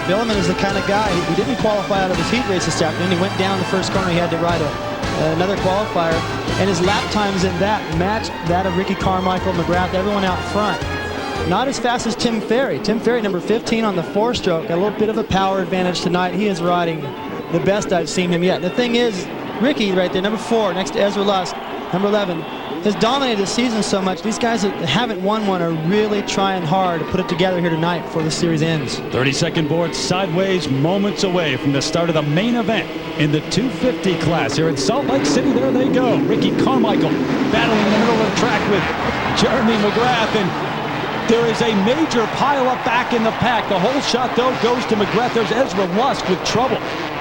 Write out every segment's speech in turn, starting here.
Billaman is the kind of guy, he didn't qualify out of his heat race this afternoon. He went down the first corner. He had to ride another qualifier. And his lap times in that matched that of Ricky Carmichael, McGrath, everyone out front. Not as fast as Tim Ferry. Tim Ferry, number 15 on the four-stroke. Got a little bit of a power advantage tonight. He is riding the best I've seen him yet. The thing is, Ricky right there, number 4, next to Ezra Lusk, number 11, has dominated the season so much. These guys that haven't won one are really trying hard to put it together here tonight before the series ends. 32nd board sideways, moments away from the start of the main event in the 250 class here in Salt Lake City. There they go. Ricky Carmichael battling in the middle of the track with Jeremy McGrath, and there is a major pile-up back in the pack. The whole shot, though, goes to McGrath. There's Ezra Lusk with trouble.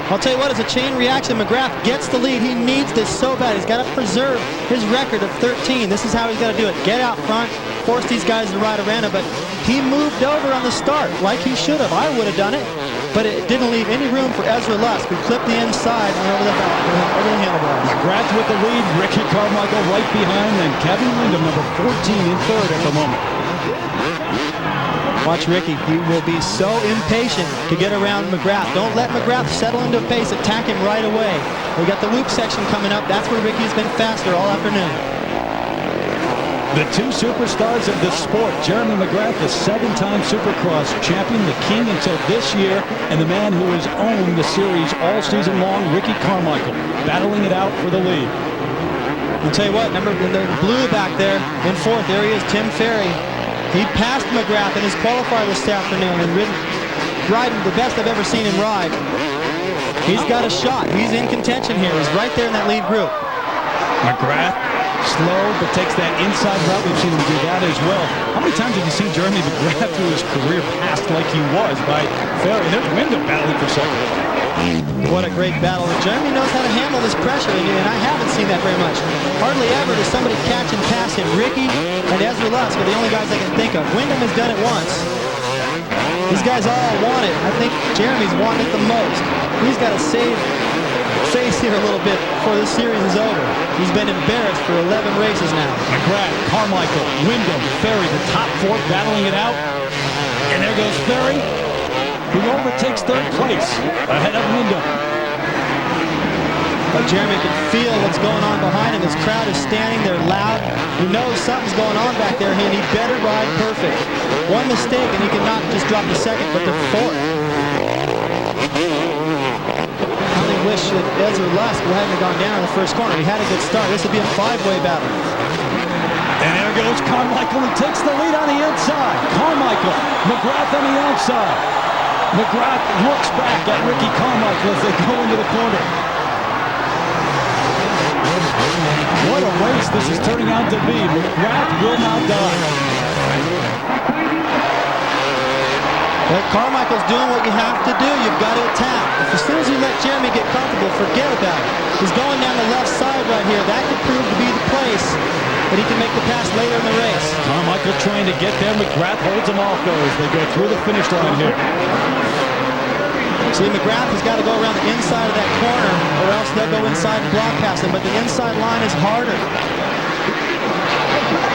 I'll tell you what, it's a chain reaction. McGrath gets the lead. He needs this so bad. He's got to preserve his record of 13. This is how he's got to do it. Get out front, force these guys to ride around him. But he moved over on the start like he should have. I would have done it, but it didn't leave any room for Ezra Lusk, who clipped the inside and over the handlebars. McGrath with the lead. Ricky Carmichael right behind, and Kevin Windham, number 14, in third at the moment. Watch Ricky. He will be so impatient to get around McGrath. Don't let McGrath settle into a pace. Attack him right away. We got the loop section coming up. That's where Ricky's been faster all afternoon. The two superstars of the sport, Jeremy McGrath, the 7-time Supercross champion, the king until this year, and the man who has owned the series all season long, Ricky Carmichael, battling it out for the lead. I'll tell you what, number the blue back there in 4th. There he is, Tim Ferry. He passed McGrath in his qualifier this afternoon and riding the best I've ever seen him ride. He's got a shot. He's in contention here. He's right there in that lead group. McGrath, slow, but takes that inside route. We've seen him do that as well. How many times have you seen Jeremy McGrath through his career passed like he was by Ferry? There's Windham battling for second. What a great battle. Jeremy knows how to handle this pressure, and I haven't seen that very much. Hardly ever does somebody catch and pass him. Ricky and Ezra Lusk are the only guys I can think of. Windham has done it once. These guys all want it. I think Jeremy's wanted it the most. He's got to save face here a little bit before this series is over. He's been embarrassed for 11 races now. McGrath, Carmichael, Windham, Ferry, the top 4 battling it out. And there goes Ferry, who overtakes 3rd place ahead of Windham. But Jeremy can feel what's going on behind him. His crowd is standing there loud. He knows something's going on back there, and he better ride perfect. One mistake, and he cannot just drop the 2nd, but the 4th. I only wish that Ezra Lusk hadn't gone down in the first corner. He had a good start. This would be a 5-way battle. And there goes Carmichael. He takes the lead on the inside. Carmichael, McGrath on the outside. McGrath looks back at Ricky Carmichael as they go into the corner. What a race this is turning out to be. McGrath will not die. But Carmichael's doing what you have to do. You've got to attack. As soon as you let Jeremy get comfortable, forget about it. He's going down the left side right here. That could prove to be the place that he can make the pass later in the race. Carmichael trying to get there. McGrath holds him off, though, as they go through the finish line here. See, McGrath has got to go around the inside of that corner, or else they'll go inside and block past him. But the inside line is harder.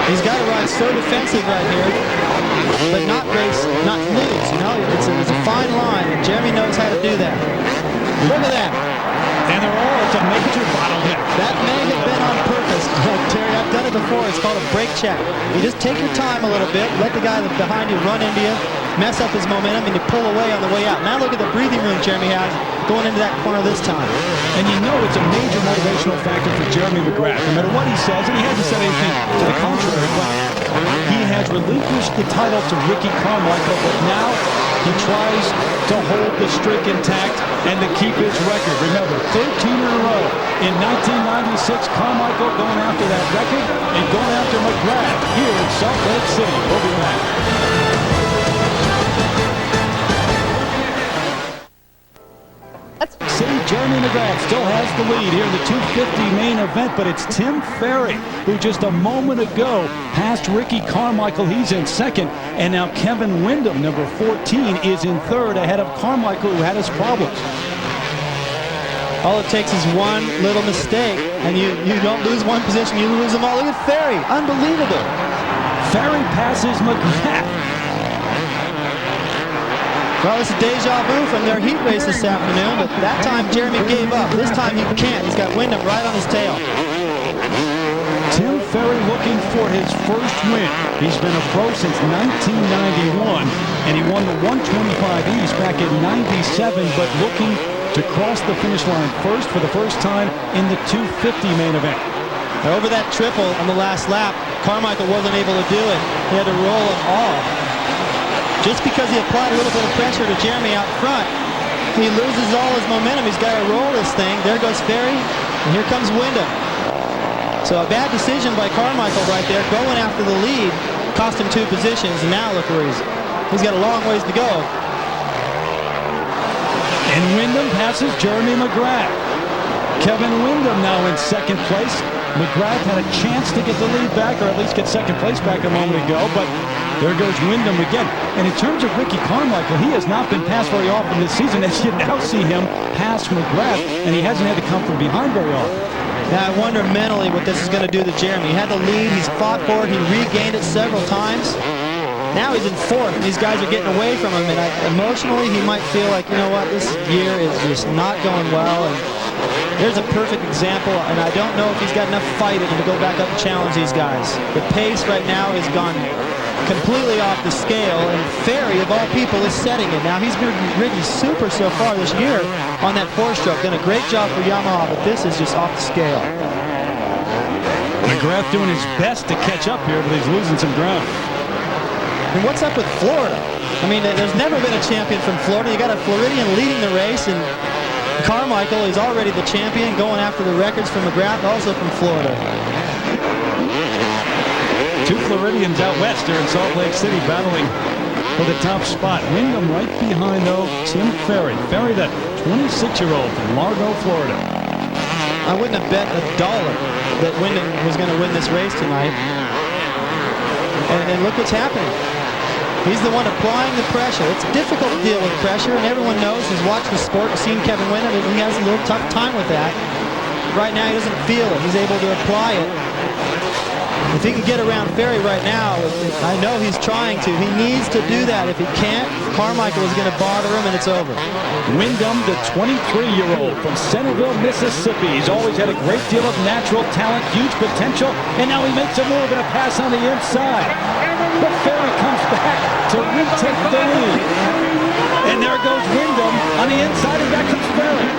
He's got to ride so defensive right here, but not race, not lose. You know, it's a fine line, and Jeremy knows how to do that. Look at that. And it's a major bottleneck. That may have been on purpose. Terry, I've done it before. It's called a brake check. You just take your time a little bit, let the guy behind you run into you, mess up his momentum, and you pull away on the way out. Now look at the breathing room Jeremy has going into that corner this time. And you know it's a major motivational factor for Jeremy McGrath. No matter what he says, and he hasn't said anything to the contrary, but he has relinquished the title to Ricky Carmichael, but now he tries to hold the streak intact and to keep his record. Remember, 13 in a row. In 1996, Carmichael going after that record and going after McGrath here in Salt Lake City. We'll be back. See, Jeremy McGrath still has the lead here in the 250 main event, but it's Tim Ferry who just a moment ago passed Ricky Carmichael. He's in 2nd, and now Kevin Windham, number 14, is in 3rd ahead of Carmichael, who had his problems. All it takes is one little mistake, and you don't lose one position, you lose them all. Look at Ferry, unbelievable. Ferry passes McGrath. Well, it's a deja vu from their heat race this afternoon, but that time Jeremy gave up. This time he can't. He's got Wyndham right on his tail. Tim Ferry looking for his first win. He's been a pro since 1991, and he won the 125 East back in '97, but looking to cross the finish line first for the first time in the 250 main event. Over that triple on the last lap, Carmichael wasn't able to do it. He had to roll it all. Just because he applied a little bit of pressure to Jeremy out front, he loses all his momentum. He's got to roll this thing. There goes Ferry, and here comes Wyndham. So a bad decision by Carmichael right there, going after the lead, cost him 2 positions, and now look where he's got a long ways to go. And Wyndham passes Jeremy McGrath. Kevin Wyndham now in second place. McGrath had a chance to get the lead back, or at least get second place back a moment ago, but there goes Wyndham again. And in terms of Ricky Carmichael, he has not been passed very often this season, as you now see him pass McGrath, and he hasn't had to come from behind very often. Now I wonder mentally what this is going to do to Jeremy. He had the lead, he's fought for it, he regained it several times. Now he's in fourth, and these guys are getting away from him, and emotionally he might feel like, you know what, this year is just not going well, and there's a perfect example, and I don't know if he's got enough fight in him to go back up and challenge these guys. The pace right now has gone completely off the scale, and Ferry, of all people, is setting it. Now, he's been ridden super so far this year on that 4-stroke. Done a great job for Yamaha, but this is just off the scale. McGrath doing his best to catch up here, but he's losing some ground. And what's up with Florida? I mean, there's never been a champion from Florida. You got a Floridian leading the race, and Carmichael is already the champion, going after the records from McGrath, also from Florida. 2 Floridians out west there in Salt Lake City battling for the top spot. Wyndham right behind, though, Tim Ferry. Ferry, that 26-year-old from Largo, Florida. I wouldn't have bet $1 that Wyndham was going to win this race tonight. And look what's happening. He's the one applying the pressure. It's difficult to deal with pressure, and everyone knows who's watched the sport and seen Kevin Wyndham, he has a little tough time with that. Right now, he doesn't feel it. He's able to apply it. If he can get around Ferry right now, I know he's trying to. He needs to do that. If he can't, Carmichael is going to bother him, and it's over. Wyndham, the 23-year-old from Centerville, Mississippi. He's always had a great deal of natural talent, huge potential, and now he makes a move and a pass on the inside. But Ferry comes back to retake the lead. And there goes Wyndham on the inside, and back comes Ferry.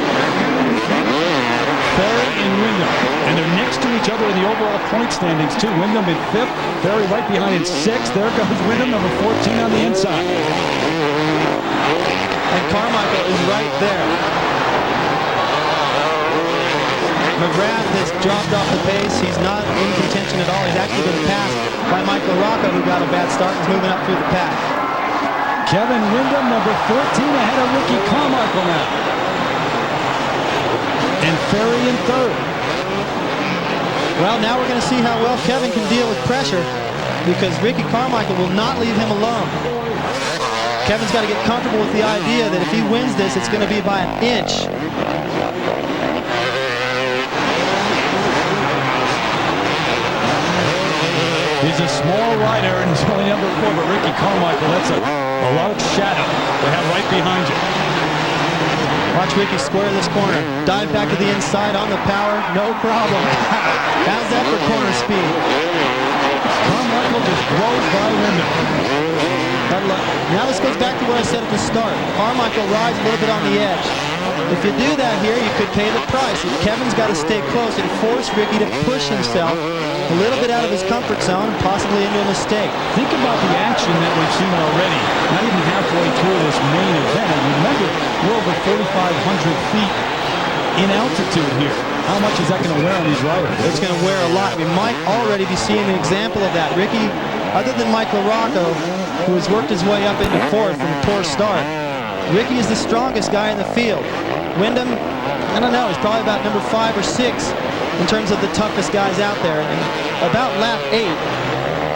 Ferry and Wyndham, and they're next to each other in the overall point standings too. Wyndham in 5th, Ferry right behind in 6th. There goes Wyndham, number 14 on the inside. And Carmichael is right there. McGrath has dropped off the pace. He's not in contention at all. He's actually been passed by Michael Rocco, who got a bad start and is moving up through the pack. Kevin Wyndham, number 14, ahead of Ricky Carmichael now. And Ferry in 3rd. Well, now we're going to see how well Kevin can deal with pressure, because Ricky Carmichael will not leave him alone. Kevin's got to get comfortable with the idea that if he wins this, it's going to be by an inch. He's a small rider, and he's only number 4, but Ricky Carmichael, that's a lot of shadow to have right behind you. Watch Ricky square this corner. Dive back to the inside on the power. No problem. How's that for corner speed? Carmichael just blows by Wyndham. Now this goes back to what I said at the start. Carmichael rides a little bit on the edge. If you do that here, you could pay the price. Kevin's got to stay close and force Ricky to push himself a little bit out of his comfort zone, possibly into a mistake. Think about the action that we've seen already, not even halfway through this main event. And remember, we're over 4,500 feet in altitude here. How much is that going to wear on these riders? It's going to wear a lot. We might already be seeing an example of that. Ricky, other than Michael Rocco, who has worked his way up into 4th from a poor start, Ricky is the strongest guy in the field. Wyndham, I don't know, he's probably about number 5 or 6 in terms of the toughest guys out there. And about lap 8,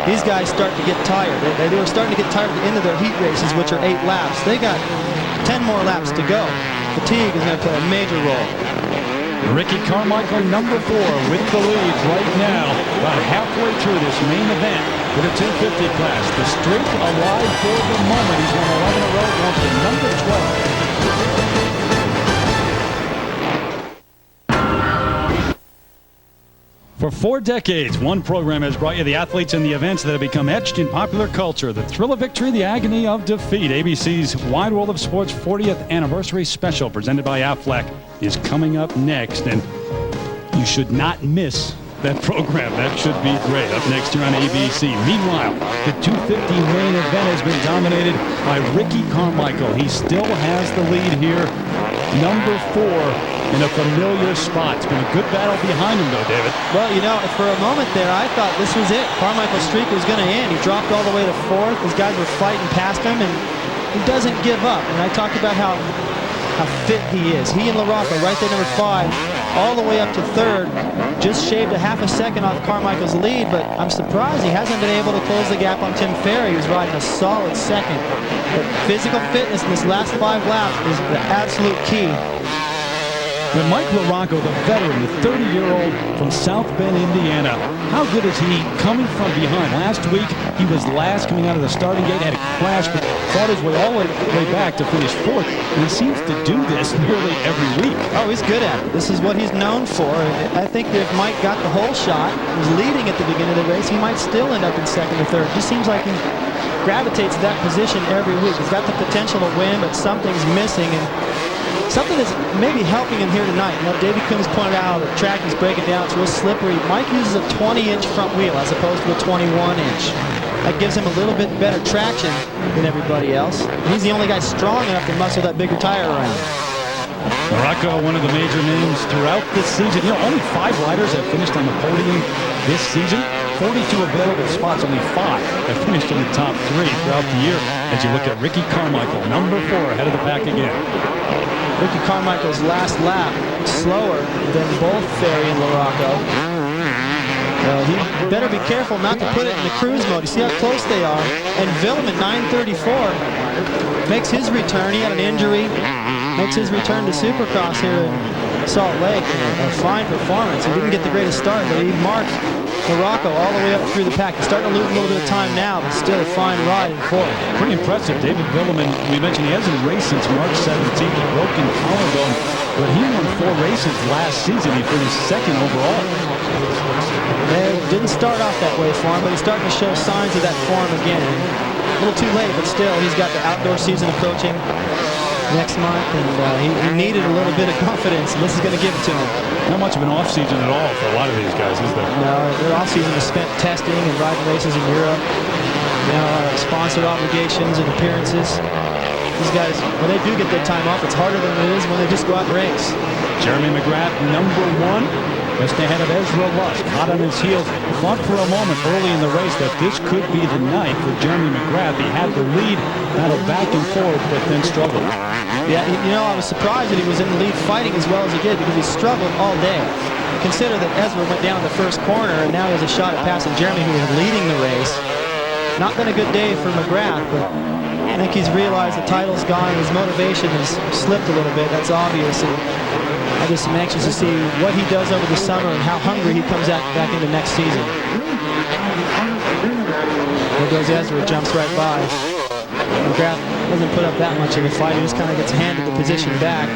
these guys start to get tired. They were starting to get tired at the end of their heat races, which are 8 laps. They got 10 more laps to go. Fatigue is going to play a major role. Ricky Carmichael, number 4, with the lead right now, about halfway through this main event. for the 250 class. The streak alive for the moment. He's won 11 in a row, going to number 12. For 4 decades, one program has brought you the athletes and the events that have become etched in popular culture. The thrill of victory, the agony of defeat. ABC's Wide World of Sports 40th Anniversary Special, presented by Aflac, is coming up next. And you should not miss that program. That should be great. Up next here on ABC. Meanwhile, the 250 main event has been dominated by Ricky Carmichael. He still has the lead here. Number 4 in a familiar spot. It's been a good battle behind him, though, David. Well, you know, for a moment there, I thought this was it. Carmichael's streak was going to end. He dropped all the way to 4th. These guys were fighting past him, and he doesn't give up. And I talked about how fit he is. He and LaRocco right there, number 5, all the way up to 3rd. Just shaved a half a second off Carmichael's lead, but I'm surprised he hasn't been able to close the gap on Tim Ferry, who's riding a solid 2nd. But physical fitness in this last 5 laps is the absolute key. When Mike LaRocco, the veteran, the 30-year-old from South Bend, Indiana, how good is he coming from behind? Last week, he was last coming out of the starting gate, had a crash, but fought his way all the way back to finish 4th. And he seems to do this nearly every week. Oh, he's good at it. This is what he's known for. I think that if Mike got the whole shot, was leading at the beginning of the race, he might still end up in 2nd or 3rd. It just seems like he gravitates to that position every week. He's got the potential to win, but something's missing. And something that's maybe helping him here tonight. You know, Davey Coombs pointed out the track is breaking down. It's real slippery. Mike uses a 20-inch front wheel as opposed to a 21-inch. That gives him a little bit better traction than everybody else. And he's the only guy strong enough to muscle that bigger tire around. LaRocco, one of the major names throughout this season. You know, only 5 riders have finished on the podium this season. 42 available spots, only 5 have finished in the top 3 throughout the year. As you look at Ricky Carmichael, number 4, ahead of the pack again. Ricky Carmichael's last lap slower than both Ferry and LaRocco. He better be careful not to put it in the cruise mode. You see how close they are. And Villeman, 9:34, makes his return. He had an injury. Makes his return to Supercross here in Salt Lake. A fine performance. He didn't get the greatest start, but he marked LaRocco all the way up through the pack. He's starting to lose a little bit of time now, but still a fine ride in 4th. Pretty impressive. David Villeman, we mentioned he hasn't raced since March 17th, a broken collarbone, but he won 4 races last season. He finished 2nd overall. It didn't start off that way for him, but he's starting to show signs of that form again. A little too late, but still, he's got the outdoor season approaching next month, and he needed a little bit of confidence, and this is going to give it to him. Not much of an off-season at all for a lot of these guys, is there? No, their off-season is spent testing and riding races in Europe. You know, sponsor obligations and appearances. These guys, when they do get their time off, it's harder than it is when they just go out and race. Jeremy McGrath, number 1. Just ahead of Ezra Lusk, hot on his heels. Thought for a moment early in the race that this could be the night for Jeremy McGrath. He had the lead, battled back and forth, but then struggled. Yeah, you know, I was surprised that he was in the lead fighting as well as he did because he struggled all day. Consider that Ezra went down the first corner, and now he has a shot at passing Jeremy, who was leading the race. Not been a good day for McGrath, but I think he's realized the title's gone and his motivation has slipped a little bit. That's obvious. And I just am anxious to see what he does over the summer and how hungry he comes back into next season. There goes Ezra, jumps right by. McGrath doesn't put up that much of a fight. He just kind of gets handed the position back.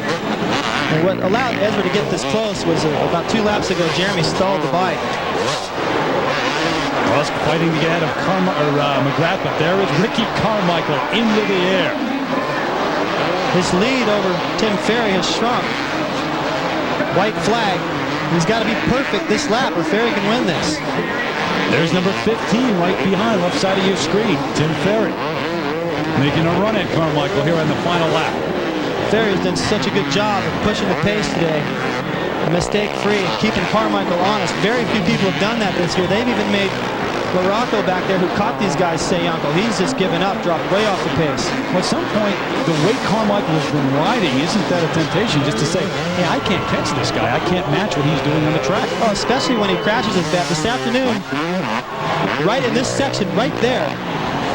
And what allowed Ezra to get this close was about 2 laps ago, Jeremy stalled the bike. Lusk fighting to get ahead of McGrath, but there is Ricky Carmichael into the air. His lead over Tim Ferry has shrunk. White flag. He's got to be perfect this lap or Ferry can win this. There's number 15 right behind, left side of your screen, Tim Ferry. Making a run at Carmichael here on the final lap. Ferry's done such a good job of pushing the pace today. Mistake-free, keeping Carmichael honest. Very few people have done that this year. They've even made LaRocco back there, who caught these guys, say uncle. He's just given up, dropped way off the pace. Well, at some point, the way Carmichael has been riding, isn't that a temptation just to say, hey, I can't catch this guy. I can't match what he's doing on the track. Oh, especially when he crashes as bad. This afternoon, right in this section, right there,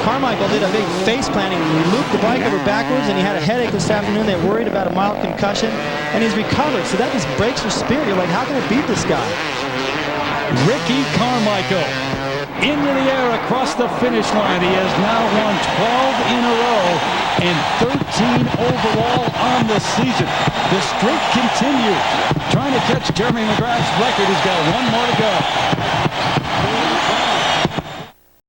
Carmichael did a big face planting. He looped the bike over backwards, and he had a headache this afternoon. They worried about a mild concussion, and he's recovered. So that just breaks your spirit. You're like, how can I beat this guy? Ricky Carmichael into the air across the finish line. He has now won 12 in a row and 13 overall on the season. The streak continues. Trying to catch Jeremy McGrath's record. He's got one more to go.